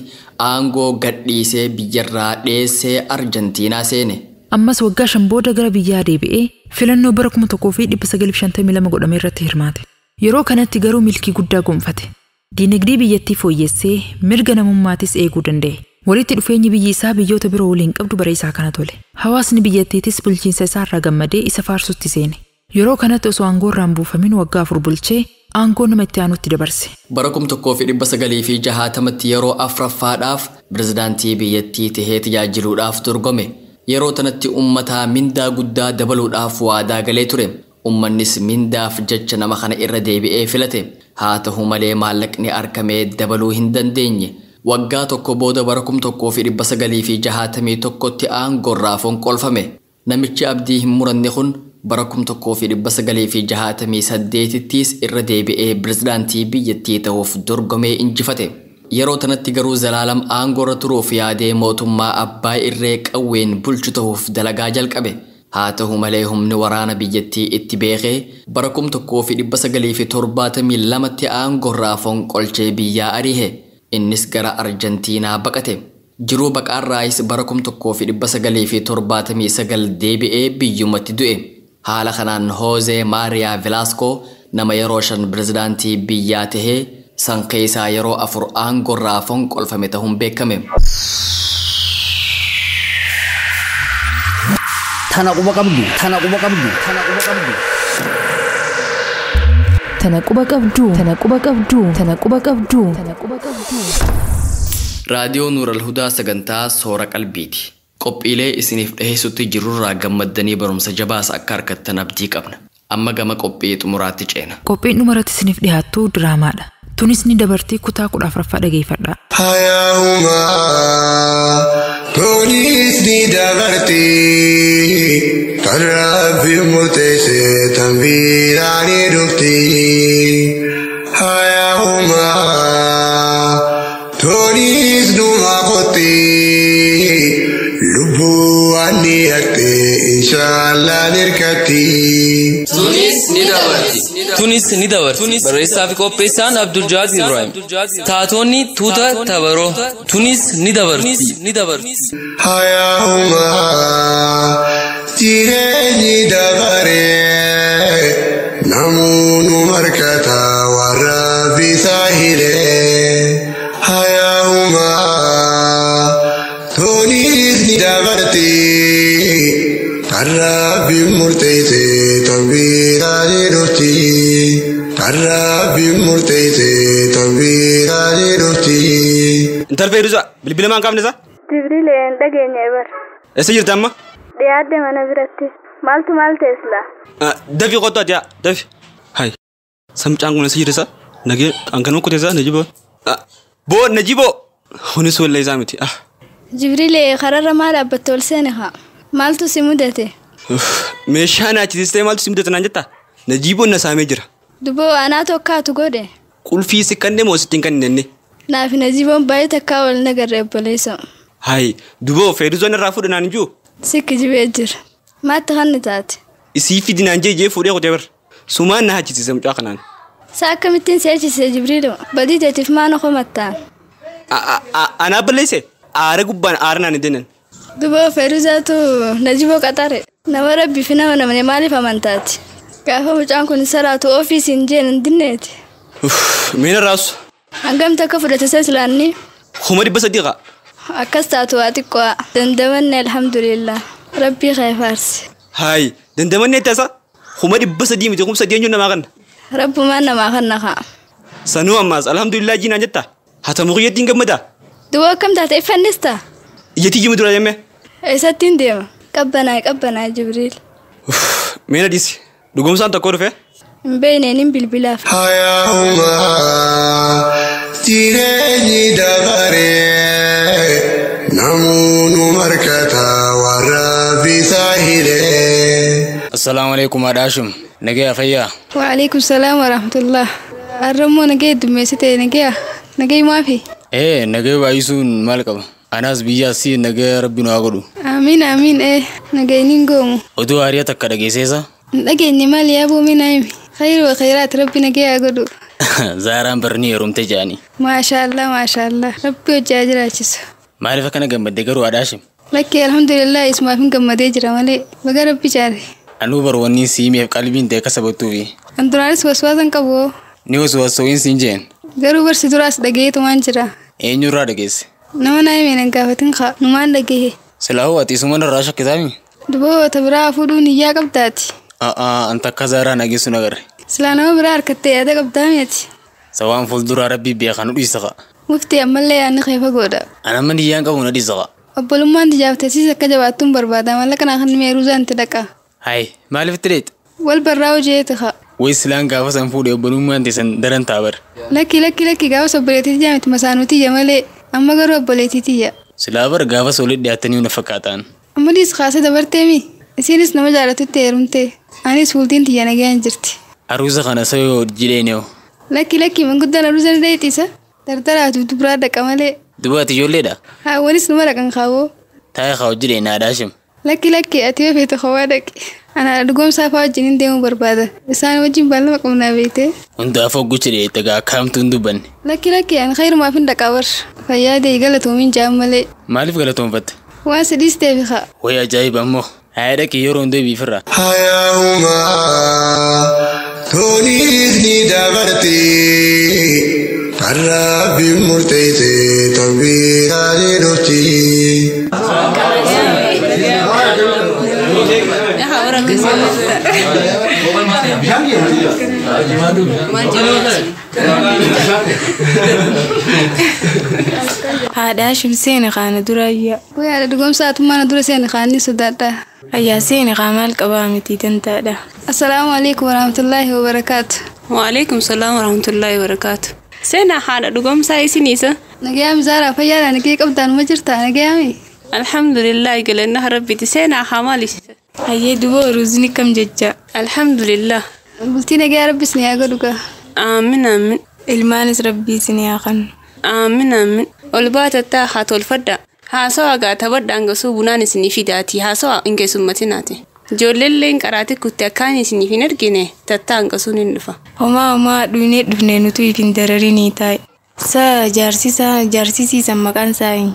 aangoo gadhiisee biyyarraa dheessee Arjentiinaa seene. Ammas waggaa 5 booda gara biyyaa deebi'ee filannoo bara 1952 godhame irratti hirmaate. Yeroo kanatti garuu milkii guddaa gonfate. Diinagdee biyyattii fooyyessee mirga namummaatis eeguu danda'e. Walitti dhufeenyi biyyi isaa biyyoota biroo waliin qabdu bara isaa kana tole. Hawaasni biyyattiitis bulchiinsa isaa irraa gammadee isa faarsutti seene. Yeroo kanatti osoo aangoo irraan buufamin waggaa 4 bulchee aangoo nama itti aanutti dabarse. Bara 1960tti yeroo afuraffaadhaaf pirezidaantii biyyattii tahee tajaajiluudhaaf dorgome. Yeroo tanatti ummataa mindaa guddaa dabaluudhaaf waadaa galee ture. Ummannis mindaaf jecha nama kana irra deebi'ee filate. Haa ta'u malee maallaqni argamee dabaluu hin dandeenye. Waggaa tokko booda bara 1961tti aangoo irraa fonqolfame. Namichi abdii hin muranne kun bara 1968ttis irra deebi'ee pirezidaantii biyyattii ta'uuf dorgomee injifate. Yeroo tanatti garuu Zalaalam aangoo irra turuuf yaadee mootummaa abbaa irree qawween bulchu ta'uuf dalagaa jalqabe. Haa ta'u malee humni waraana biyyattii itti beekee bara 1972tti aangoo irraa fonqolchee biyyaa arihe. Innis gara Arjentiinaa baqate. Jiruu baqaarraayis bara 1979 deebi'ee biyyumatti du'e. Haala kanaan Hoozee Maariyaa Velasco nama yeroo 5 pirezidaantii biyyaa tahee san keessaa yeroo 4 aangoo irraa fonqolfame ta'uun beekame. Tana quba qabdu. Raadiyoo Nuural Hudaa sagantaa Soora Qalbiiti. Qophiilee isiniif dhiheessutti jirurraa gammaddanii barumsa jabaas akka harkattan abdii qabna. Amma gama qophii xumuraatti ceena. Qophiin dhumarratti isiniif dhiyaattu diraamaadha. Tunis ni dabartii kutaa 14ffaa dhageeffadhaa. Hayyaa'umaa tunis ni dabartii tarraafi murteessee tanbiiraanii dhuftii. Hayyaa'umaa tunis dhuma qotii lubbuu ani hattee inshaallah nirkatti. Tunis ni dabarti. Barreessaa fi qopheessaan Abdul Jaad Ibrahim. Taatonni tuuta tabaroo. Tunis ni dabarti. Hayyaa'umaa jireenyi dabaree namoonni markata warra bisaa hiree. Hayyaa'umaa tunis ni dabarti tarraafi murteessee tanbiiraanii dhufti. Tarraafi murteessee tanbiiraanii dhufti. Intalfee dhuza bilbila maan qabne isaa? Jibriileen dhageenya bar. Eessa jirta amma? Dhiyaadde mana biratti. Maaltu maal teessila? Dafi qottu ati yaa dafi. Hayi samcaan kun eessa jirta? Nagee hankan mukku teessaa Najiboo. Boo Najiboo. Kunis wallee isaa miti. Jibriilee kararra maal dhaabbatte ol seene haa? Maaltu si mudate? Meeshaan achiistee maaltu si mudate naan jettaa? Najiboon na saamee jira. Duboo anaa tokkaatu godhe. Qulfii si kannee moo sittiin kan inni? Naaf Najiboon baay'ee takkaa wal nagarree obboleessa. Hayi duboo feeduzoon irraa fuudhe naan jiru. Sikki jibee jira. Maatti kan ni taate? Isii fidi naan jee fuudhee qotee bar. Sumaan na hachisiise mucaa kanaan. Saa akkamittiin si hachisee Jibriiloo? Badii teetiif maana komattaan? Anaa balleesse? Aara gubbaan aara naan hin dennan. Duba Feruzaatu Najiboo qaxare. Nama rabbii fi nama namni maaliif amantaati? Gaafa mucaan kun salaatu ofiisiin jeen hin dinneeti. Miina raasu. Hangam takka fudhate seslaanni? Kuma 300 Akkas taatu waa xiqqoo dandamanne alhamdulillah. Rabbii khayfaarsi. Hai, dandamanne tasa. Kuma 300 miti kuma 3 nama kan. Rabbumaan namaa kan naqa. Sanuu ammaas alhamdulillah jinaan jetta. Hata muqiyyatiin gammada. Duba akkam taate ifannista? Iyyatii jimu dura jemme. Eessattiin deema? Qabbanaa Jibriil. Meena dhisi. Dhugumsaan tokko dhufe? Hin beekneen hin bilbilaaf. Hayaahuma jireenyi dabaree namoonni markata warra bisaa hiree. Assalamu alaikum Adashim. Nagaya fayyaa. Wa alaikum salaam wa rahmatullah. Arramoo nagaya dummeessite nagaya maafi? Nagaya baay'isuun maal qaba? Anas biyyaa si nagaya rabbi nu haa godhu. Amiin nagaya nin goomu. Oduu hariyaa takka dhageesseesa? Dhageenye maal yaaboo minaayimi? Khayri wa khayraat rabbi nagaya haa godhu. Zaaraan barnii heerumte jedhani. Maashaallah rabbi hojjaa jiraachisa. Maaliif akkana gammadde garuu Adashim? Lakkee alhamdulillah isumaaf hin gammadee jira malee baga rabbi jaare. Anuu barwanni siimiif qalbiin ta'e kasabattuufi. An duraanis waswaasan qabu. Ni waswaasooyin siin jeen. Garuu barsi duraas dhageetumaan jira. Eenyurraa dhageesse? Nama naayimeen hin gaafatin kaa numaan dhagehe. Silaahuu ati isuma irraa shakkitaami? Duboota biraa fuudhuun iyyaa qabdaati. Anta akka zaaraa nageessu nagarre. Silaa nama biraa harkattee yaada qabdaamiati. Sawaan fuulduraa rabbii beekan nu dhiisaqa. Muftii ammallee yaadni keefa godha. Anamma niyyaan qabu na dhiisaqa. Obbolummaan tijaabtasiis akka jabaattuun barbaada mallaqa naa kan meeruu zaanti dhaqa. Hai, maaliif itti dheet? Wal barraa hojii ta'a. Wai silaan gaafa san fuudhee obbolummaan teessan daran taabar. Lakki gaafa obboleettii jaamiti masaanuutii malee amma garuu obboleettii. Silaa bar gaafa soolii dhiyaattanii na fakkaataan. Amma diis kaasee dabarteemi. Isiinis nama jaalatutti heerumte. Anis fuultiin tiyya nagayaan jirti. Aruusa kana sayoo jileenyoo. Lakki manguddaan aruusa ni dheetisa. Dardaraatu dubiraa dhaqa malee. Dubaati ijoolleedha? Wanis numa dhaqan kaawoo. Taa'ee kaawoo jireenya Adaashim. Lakki ati yoo feete kawaa dhaqe. Ana dhugoomsaa fa'aa wajjin deemuu barbaada. Isaan wajjin baallama qabnaa beekte. Hundaaf hogguchi dheete gaa akkaamtu hin dubbanne. Lakki an khayrumaaf hin dhaqaa bar. Fayyaadee galatoomiin jaam malee. Maaliif galatoonfatte? Waan sidiis ta'eef haa. Way ajaa'iba ammoo. Haa dhaqi yeroo hundee biifirra. Hayaahuma tooniis ni dabartii. Karabbi murteessee tambiiraa jedhutti. Haadha shimseena kaana durayya. Wayaa dhugoomsaatummaan dura seena kaanni sodaadha. Ayyaa seena kaamaal qabaa miti dantaadha. Assalaamu alaikum warahmatullaahi wabarakaatu. Wa alaikum salaam warahmatullaahi wabarakaatu. Seena haadha dhugoomsaa isiniisa. Nagayaami Zaaraa fayyaadha nagee qabdaan ma jirtaa nagayaami? Alhamdulillah galanna rabbiti seena haamaalis. Hayyee duboo ruuzni kam jecha. Alhamdulillah. Bultii nagaya rabbis ni haa godhuga. Aamin. Ilmaanis rabbiis ni haa kan. Aamin. Ol baatattaa haa tolfadha. Haasawaa gaata badda hangasuu bunaan isinii fidaati. Haasawaa hin keessummatinaati. Ijoolleen qaraati kutte akkaan isiniif hin argine tattaa hanqasuun hin dhufa. Homaa dhuunee dhufnee nutu ifin dararinii taa'e. Jaarsisiisan maqaan isaa hin.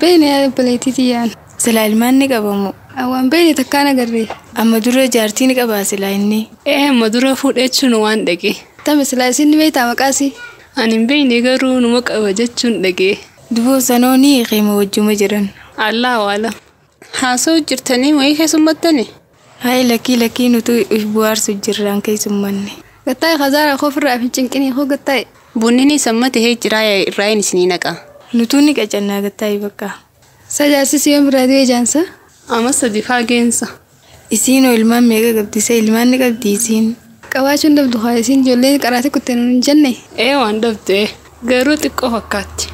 Beene yaa obboleettii yaan. Silaa ilmaan ni qabamu. Awwaan beene takkaan agarree. Amma dura jaartii ni qabaa silaa inni. Amma dura fuudhechuun waan dhagee. Tame silaa isin beektaa maqaasi. Ani hin beekne garuu numa qaba jechuun dhagee. Duboo sanoo ni qiima wajjuma jiran. Allah waala. Haasoo jirtanii wayii keessummattani? Hai lakkii nutu if bu'aarsu jirraan keessummanne. Gattaa'e Khazaaraa ofirraa fi cinqinii hoo gattaa'e. Bunni ni sammate hee jiraa irraa hin isinii naqa. Nutu ni qacannaa gattaa'e bakka. Sajaarsisi yoom biraa du'e jaansa? Amma sadi faageensa. Isiinoo ilmaan meeqa qabdisa ilmaan ni qabdi isiin. Qabaachuun dabdu haa isiin ijoolleen qaraati kutte nuun hin jenne. Waan dabdee garuu xiqqoo fakkaatti.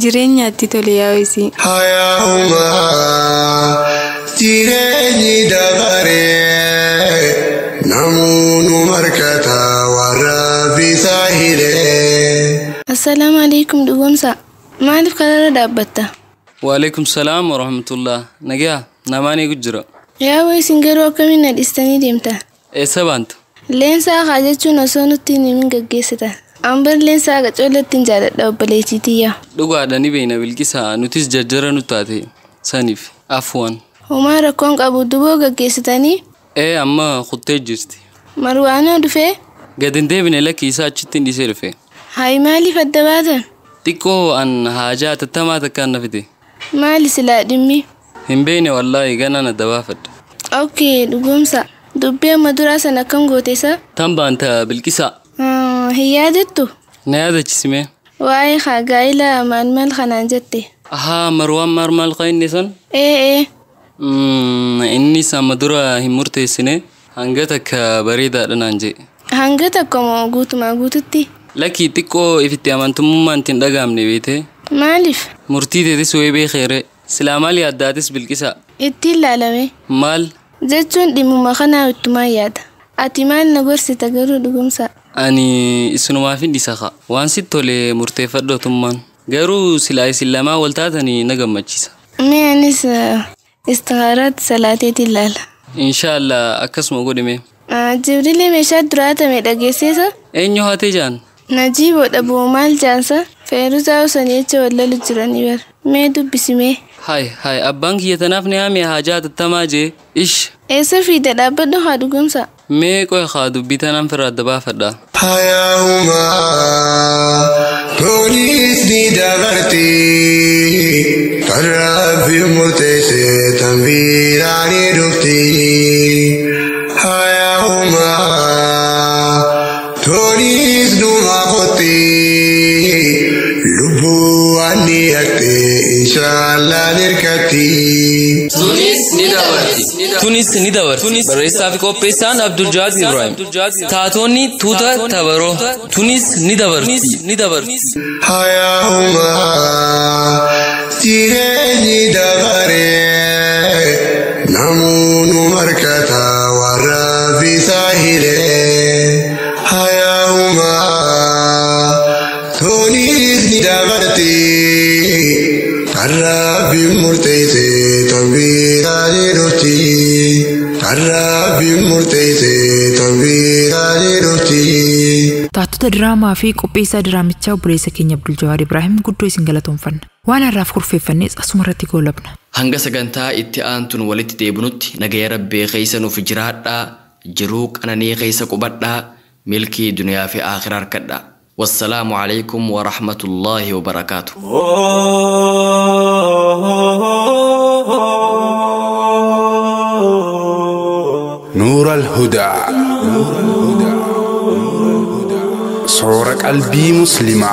Jireenyaatti tole yaa'u isiin. Hayaahuma jireenyi dabaree namoonni markata warra bisaa hiree. Assalaamu alaikum dhugoomsa. Maaliif kanarra dhaabbatta? Waalaikum salaam wa rahmatullah. Nagaa namaan eegu jira. Yaa wayi isin garuu akkamiin na dhistanii deemta? Eessa baantu? Leensaa haa jechuun osoo nutti hin gaggeessitan. Ambar leensaa gacoolatti jaaladha obboleettiitiyya. Dhugaadha ni beekna bilqisaa nutis jajjara nu taate saniif afwan Homaa rakkoon qabu duboo gaggeessitanii amma kuttee jirti Marwaanoo dhufee gadin deebine lakki isaa achitti hin dhisee dhufe Hayi maaliif adda baatan? xiqqoo an haajaa tattamaa takkaan nafite Maali silaa dhimmi? hin beekne wallaahi ganaan adda baafadha Okay, dhugumsa. Dubbii amma duraa sana akkam goote isa? tan baanta bilqisaa Hin yaadattu? na yaadachisime Waa'ee gaa'ila maal kanaan jette? ahaa marwaan maal qainne san Ee. innis amma dura hin murteessine hanga takka bareedaadha naan jee Hanga takka moo guutumaa guututti? lakkii xiqqoo ifitti amantummaan ittiin dhagaamne beete Maaliif? murtii teetis wayii beekeere silaa maal yaaddaatis bilqisaa Ittiin laalame? maal Jechuun dhimmuma kanaa ittumaa yaada. Ati maal na gorsita garuu dhugumsa? ani isunumaaf hin dhisaqa waan sitti tole murteeffadhootummaan garuu silaa isin lamaa wal taatanii na gammachiisa Mee anis istikhaaratti salaateetiin laala. inshaallah akkasuma godhime Jibrilee meeshaa duraatame dhageesseesa? eenyu haatee jaan Najiiboo dhabuu maal jaansa? Feeruzaa osanii jecha wallalu jiranii bar. Mee dubbisimee? hay abbaan kiyya tanaaf ni haame haajaa tattamaa jee ish Eessa fiida dhaabbadhu haa dhugumsa? mee qoy haa dubbii tanaan firraa adda baafadha Hayaahuma toonis ni dabarti kan rabbi murteesse tan biraanii dhufti. Hayaahuma toonis numa qotti lubbuu waan dhiyaate inshaallah dirqatti. tunis ni dabarti barreessaa fi qopheessaan Abdul Jaad Ibrahim taatonni tuuta tabaroo tunis ni dabarti Hayaahuma jireenyi dabaree namoonni markata warra bisaa hiree. Hayaahuma toonis ni dabarti kan rabbi murteesse tan biraanii dhufti. Kan rabbi murteesse tan biraanii dhufti. Taatota diraamaa fi qopheessaa diraamichaa obboleessa keenya Abdul Jawaad Ibrahim guddoo isin galatoomfanna. Waan har'aaf kurfeeffannees asuma irratti goolabna. hanga sagantaa itti aantuun walitti deebinutti nagaya rabbee keessa nuuf jiraadhaa jiruu qananii keessa qubadhaa milkii duniyaa fi aakhira harkadhaa. Wassalaamu alaikum wa rahmatullaahi wa barakaatuh. نور الهدى صور قلبي مسلمة